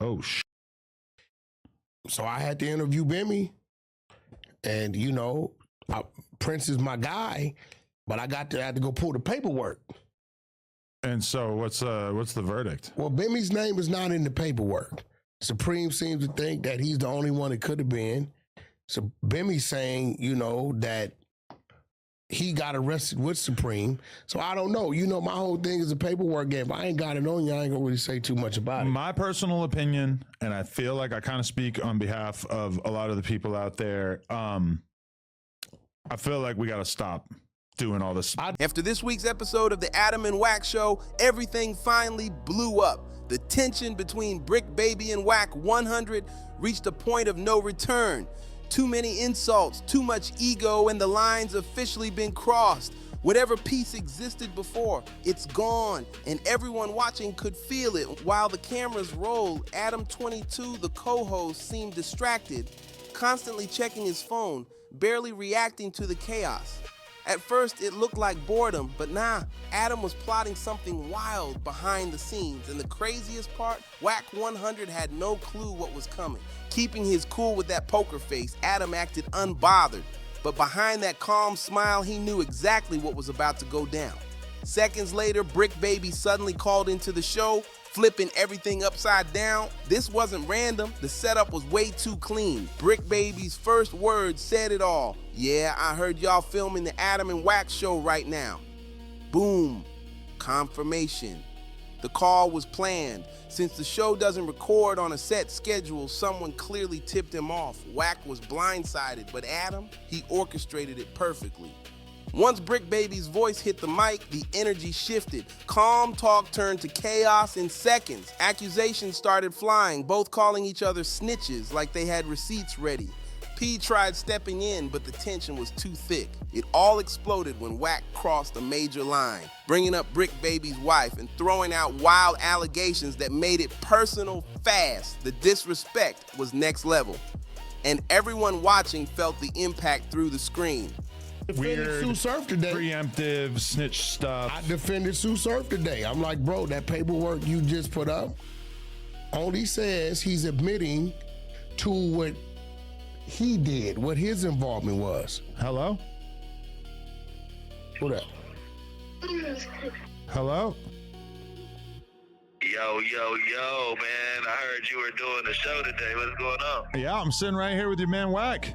Oh, So I had to interview Bimmy, and Prince is my guy, but I had to go pull the paperwork. And so what's the verdict? Well, Bimmy's name is not in the paperwork. Supreme seems to think that he's the only one it could have been. So Bimmy's saying, that he got arrested with Supreme. So I don't know. My whole thing is a paperwork game. If I ain't got it on you, I ain't gonna really say too much about it. My personal opinion, and I feel like I kind of speak on behalf of a lot of the people out there, I feel like we got to stop doing all this. After this week's episode of the Adam and Wack Show, everything finally blew up. The tension between Bricc Baby and Wack 100 reached a point of no return. Too many insults, too much ego, and the lines officially been crossed. Whatever peace existed before, it's gone, and everyone watching could feel it. While the cameras rolled, Adam22, the co-host, seemed distracted, constantly checking his phone, barely reacting to the chaos. At first, it looked like boredom, but nah, Adam was plotting something wild behind the scenes, and the craziest part, Wack 100 had no clue what was coming. Keeping his cool with that poker face, Adam acted unbothered, but behind that calm smile, he knew exactly what was about to go down. Seconds later, Bricc Baby suddenly called into the show, flipping everything upside down. This wasn't random, the setup was way too clean. Bricc Baby's first words said it all. "Yeah, I heard y'all filming the Adam and Wack Show right now." Boom. Confirmation. The call was planned. Since the show doesn't record on a set schedule, someone clearly tipped him off. Wack was blindsided, but Adam, he orchestrated it perfectly. Once Bricc Baby's voice hit the mic, the energy shifted. Calm talk turned to chaos in seconds. Accusations started flying, both calling each other snitches like they had receipts ready. P tried stepping in, but the tension was too thick. It all exploded when Wack crossed a major line, bringing up Bricc Baby's wife and throwing out wild allegations that made it personal fast. The disrespect was next level, and everyone watching felt the impact through the screen. Defended Sue Surf today. Preemptive snitch stuff. I defended Sue Surf today. I'm like, bro, that paperwork you just put up only says he's admitting to what he did, what his involvement was. Hello? What up? Hello? Yo, man. I heard you were doing a show today. What's going on? Yeah, I'm sitting right here with your man Wack.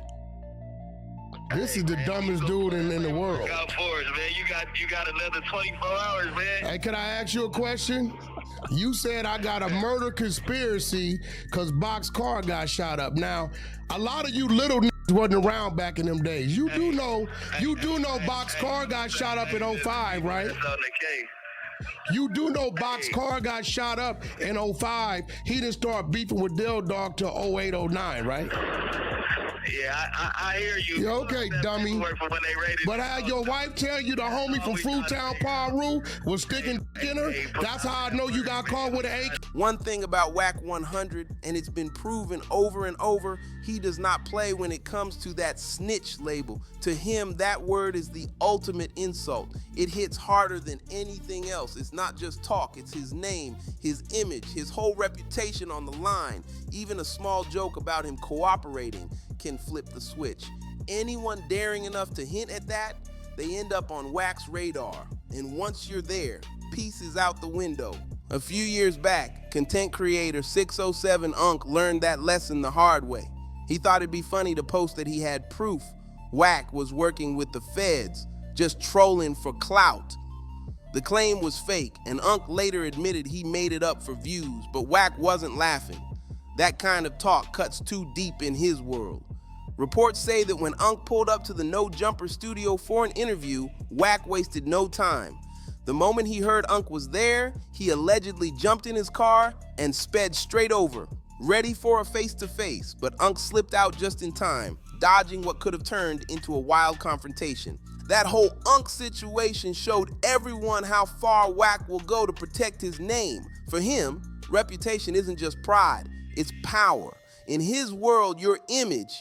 This is the dumbest dude in the world. Look out for us, man. You got another 24 hours, man. Hey, can I ask you a question? You said I got a murder conspiracy because Box Car got shot up. Now, a lot of you little wasn't around back in them days. You do know Box Car got shot up in 05, right? That's on the case. You do know Box Car got shot up in 05. He didn't start beefing with Dill Dog till 08, 09, right? Yeah, I hear you. Yeah, okay, dummy. But had your wife tell you the homie from Fruitown Paru was sticking in her? That's how I know you got caught with an AK. One thing about Wack 100, and it's been proven over and over, he does not play when it comes to that snitch label. To him, that word is the ultimate insult. It hits harder than anything else. It's not just talk, it's his name, his image, his whole reputation on the line. Even a small joke about him cooperating can flip the switch. Anyone daring enough to hint at that, they end up on Wack's radar. And once you're there, peace is out the window. A few years back, content creator 607 Unc learned that lesson the hard way. He thought it'd be funny to post that he had proof Wack was working with the feds, just trolling for clout. The claim was fake, and Unc later admitted he made it up for views, but Wack wasn't laughing. That kind of talk cuts too deep in his world. Reports say that when Unc pulled up to the No Jumper studio for an interview, Wack wasted no time. The moment he heard Unc was there, he allegedly jumped in his car and sped straight over, ready for a face-to-face, but Unc slipped out just in time, dodging what could have turned into a wild confrontation. That whole Unc situation showed everyone how far Wack will go to protect his name. For him, reputation isn't just pride, it's power. In his world, your image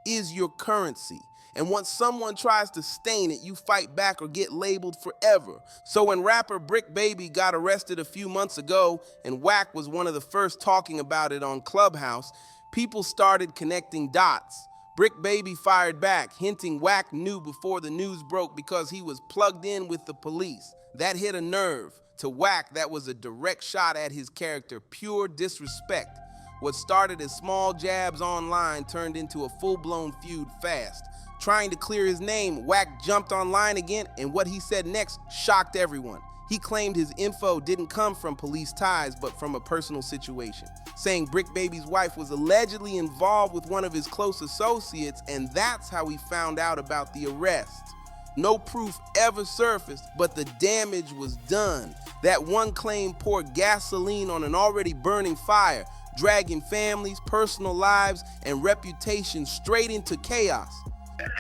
is your currency. And once someone tries to stain it, you fight back or get labeled forever. So when rapper Bricc Baby got arrested a few months ago, and Wack was one of the first talking about it on Clubhouse, people started connecting dots. Bricc Baby fired back, hinting Wack knew before the news broke because he was plugged in with the police. That hit a nerve. To Wack, that was a direct shot at his character, pure disrespect. What started as small jabs online turned into a full-blown feud fast. Trying to clear his name, Wack jumped online again, and what he said next shocked everyone. He claimed his info didn't come from police ties, but from a personal situation, saying Bricc Baby's wife was allegedly involved with one of his close associates, and that's how he found out about the arrest. No proof ever surfaced, but the damage was done. That one claim poured gasoline on an already burning fire, dragging families, personal lives, and reputation straight into chaos.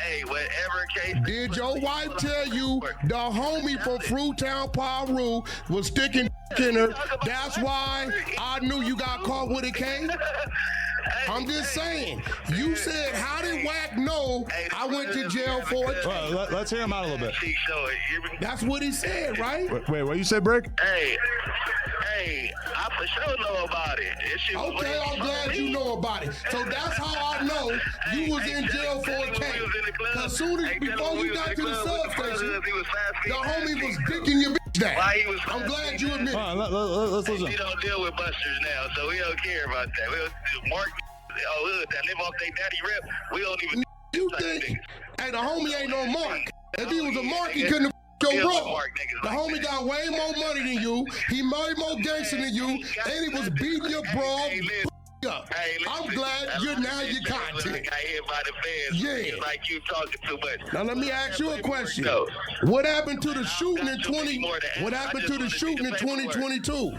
Hey, whatever case. Did your wife tell you the homie from Fruitown, Peru was sticking in her? That's why I knew you got caught with a K? I'm just saying. You said, how did Wack know I went to jail for it? Well, let's hear him out a little bit. That's what he said, right? Wait, what you say, Bricc? Hey, I for sure know about it. Okay, I'm glad you know about it. So that's how I know you was in jail for a K. Because soon as before you got to the substation, the homie was dicking your bitch down. I'm glad you admit it. Let's listen. We don't deal with busters now, so we don't care about that. We don't, Mark, that live off their daddy rep, we don't even. You think? Hey, the homie ain't no Mark. If he was a Mark, he couldn't have your bro. The homie got way more money than you. He way more gangster than you, and he was beating your bro up. I'm glad you're now your content. Yeah. Like you talking too much. Now let me ask you a question. What happened to the shooting in 2022? What happened to the shooting in 2022?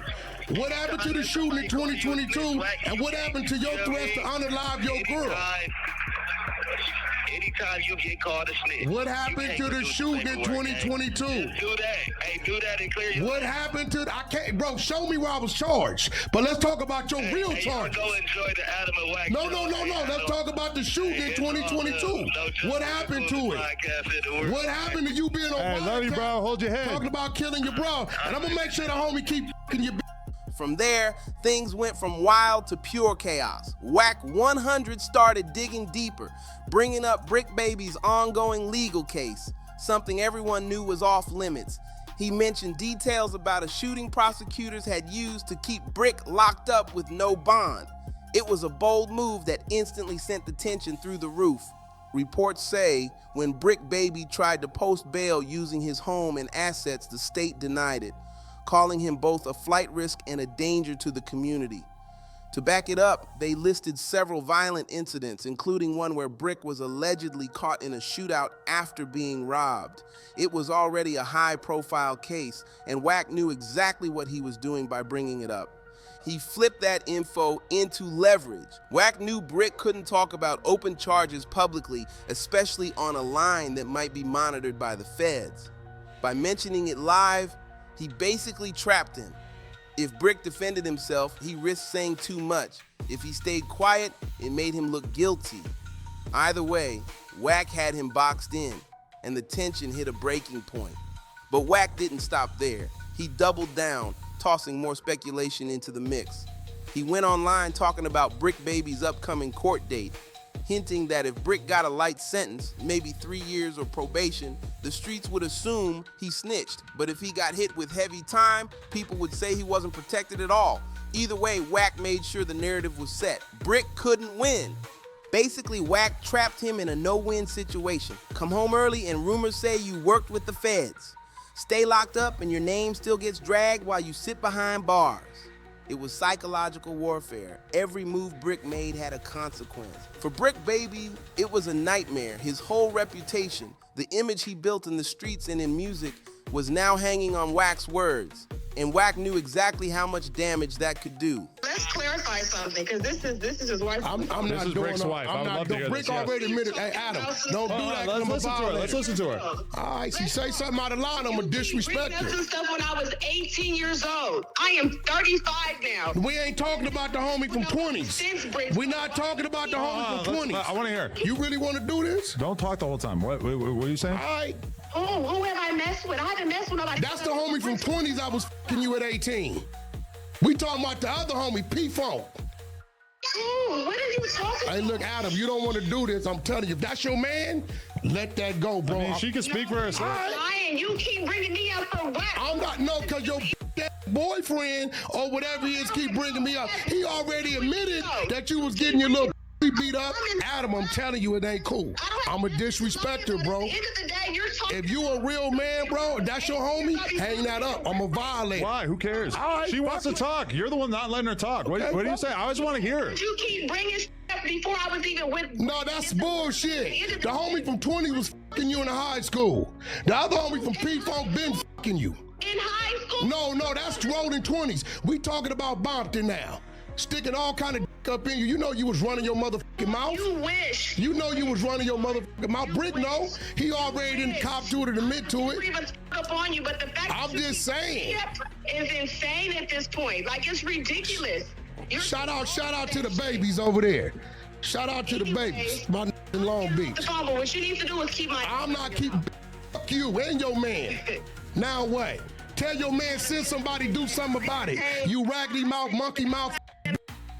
What happened to the shooting in 2022? And what happened to your threats to unalive your girl? Anytime you get called a snitch. What happened to the shooting in 2022? Do that. Hey, do that and clear your. What happened to I can't, bro, show me where I was charged. But let's talk about your real charges. Go enjoy the Adam Wack No. Let's talk about the shooting in 2022. What happened to it? What happened to you being on Hey, love you, bro. Hold your head. talking about killing your bro? And I'm gonna make sure the homie keep f***ing your. From there, things went from wild to pure chaos. Wack 100 started digging deeper, bringing up Bricc Baby's ongoing legal case, something everyone knew was off limits. He mentioned details about a shooting prosecutors had used to keep Bricc locked up with no bond. It was a bold move that instantly sent the tension through the roof. Reports say when Bricc Baby tried to post bail using his home and assets, the state denied it, calling him both a flight risk and a danger to the community. To back it up, they listed several violent incidents, including one where Bricc was allegedly caught in a shootout after being robbed. It was already a high-profile case, and Wack knew exactly what he was doing by bringing it up. He flipped that info into leverage. Wack knew Bricc couldn't talk about open charges publicly, especially on a line that might be monitored by the feds. By mentioning it live, he basically trapped him. If Bricc defended himself, he risked saying too much. If he stayed quiet, it made him look guilty. Either way, Wack had him boxed in, and the tension hit a breaking point. But Wack didn't stop there. He doubled down, tossing more speculation into the mix. He went online talking about Bricc Baby's upcoming court date, hinting that if Bricc got a light sentence, maybe 3 years or probation, the streets would assume he snitched. But if he got hit with heavy time, people would say he wasn't protected at all. Either way, Wack made sure the narrative was set. Bricc couldn't win. Basically, Wack trapped him in a no-win situation. Come home early and rumors say you worked with the feds. Stay locked up and your name still gets dragged while you sit behind bars. It was psychological warfare. Every move Bricc made had a consequence. For Bricc Baby, it was a nightmare. His whole reputation, the image he built in the streets and in music, was now hanging on Wack's words. and Wack knew exactly how much damage that could do. Let's clarify something, because this is his wife. I'm not This is doing Brick's wife. I would love to hear Brick this, yes. already admitted. Hey, Adam, don't do that. Let's listen to her. Let's listen to her. All right, she say something out of line, I'm going to disrespect Bringing up her. some stuff when I was 18 years old. I am 35 now. We ain't talking about the homie from 20s. Since Brick. We're not talking about the homie from 20s. I want to hear. You really want to do this? Don't talk the whole time. What are you saying? All right. Who have I messed with? I haven't messed with nobody. That's the homie from 20s I was f***ing you at 18. We talking about the other homie, P-Funk. What are you talking about? Hey, look, Adam, you don't want to do this. I'm telling you, if that's your man, let that go, bro. I mean, she can speak for herself. Lying. You keep bringing me up for what? I'm not, no, because your boyfriend or whatever he is keep bringing me up. He already admitted that you was getting your little beat up. Adam, I'm telling you, it ain't cool. I'm a disrespecter, bro. At the end of the day, you're talking. If you a real man, bro, if that's your homie, hang that up. I'm a violator. Why? Who cares? All right, She wants to talk. You're the one not letting her talk. What do you say? I always want to hear her. You keep bringing stuff before I was even with. No, that's bullshit. The homie from 20 was fucking you in high school. The other homie from P-Funk been fucking you. In high school. No, that's rolling 20s. We talking about Bompton now. Sticking all kind of dick up in you. You know you was running your motherfucking mouth. You wish. You know you was running your motherfucking mouth. Brick, no. He already didn't cop to it and admit to Never it. even up on you, but the fact I'm that you just saying. is insane at this point. Like, it's ridiculous. Shout out to the babies over there. Shout out to the babies. My in Long Beach. The phone, but what you need to do is keep my. I'm not keeping fuck you and your man. Now what? Tell your man, send somebody do something about it. You raggedy mouth, monkey mouth.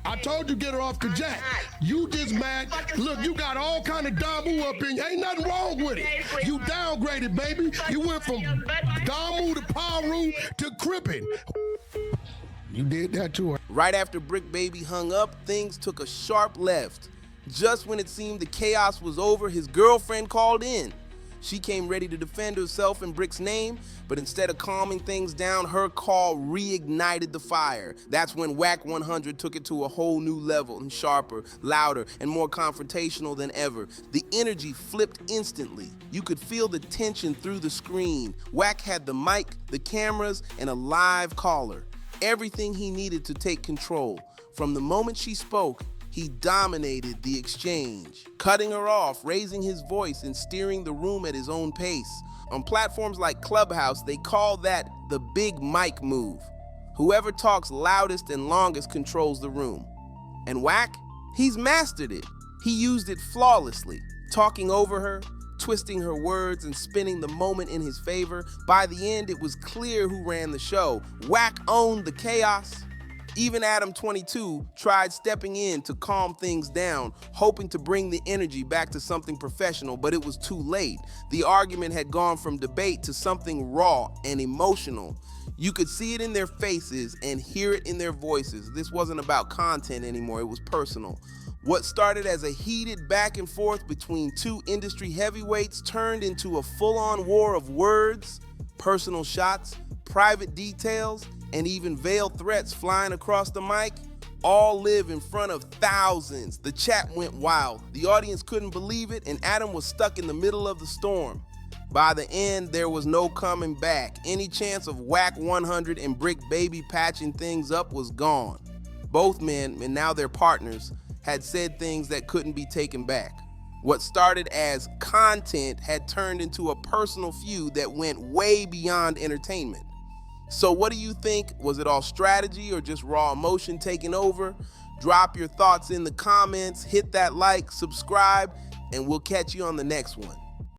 I told you get her off the jack. You just mad. Look, you got all kind of Damu up in you. Ain't nothing wrong with it. You downgraded, baby. You went from Damu to Paru to Crippin. You did that to her. Right after Bricc Baby hung up, things took a sharp left. Just when it seemed the chaos was over, his girlfriend called in. She came ready to defend herself in Brick's name, but instead of calming things down, her call reignited the fire. That's when Wack 100 took it to a whole new level, and sharper, louder, and more confrontational than ever. The energy flipped instantly. You could feel the tension through the screen. Wack had the mic, the cameras, and a live caller. Everything he needed to take control. From the moment she spoke, he dominated the exchange, cutting her off, raising his voice, and steering the room at his own pace. On platforms like Clubhouse, they call that the big mic move. Whoever talks loudest and longest controls the room. And Wack, he's mastered it. He used it flawlessly, talking over her, twisting her words, and spinning the moment in his favor. By the end, it was clear who ran the show. Wack owned the chaos. Even Adam 22 tried stepping in to calm things down, hoping to bring the energy back to something professional, but it was too late. The argument had gone from debate to something raw and emotional. You could see it in their faces and hear it in their voices. This wasn't about content anymore, it was personal. What started as a heated back and forth between two industry heavyweights turned into a full-on war of words, personal shots, private details, and even veiled threats flying across the mic, all live in front of thousands. The chat went wild. The audience couldn't believe it, and Adam was stuck in the middle of the storm. By the end, there was no coming back. Any chance of Wack 100 and Bricc Baby patching things up was gone. Both men, and now their partners, had said things that couldn't be taken back. What started as content had turned into a personal feud that went way beyond entertainment. So what do you think? Was it all strategy or just raw emotion taking over? Drop your thoughts in the comments, hit that like, subscribe, and we'll catch you on the next one.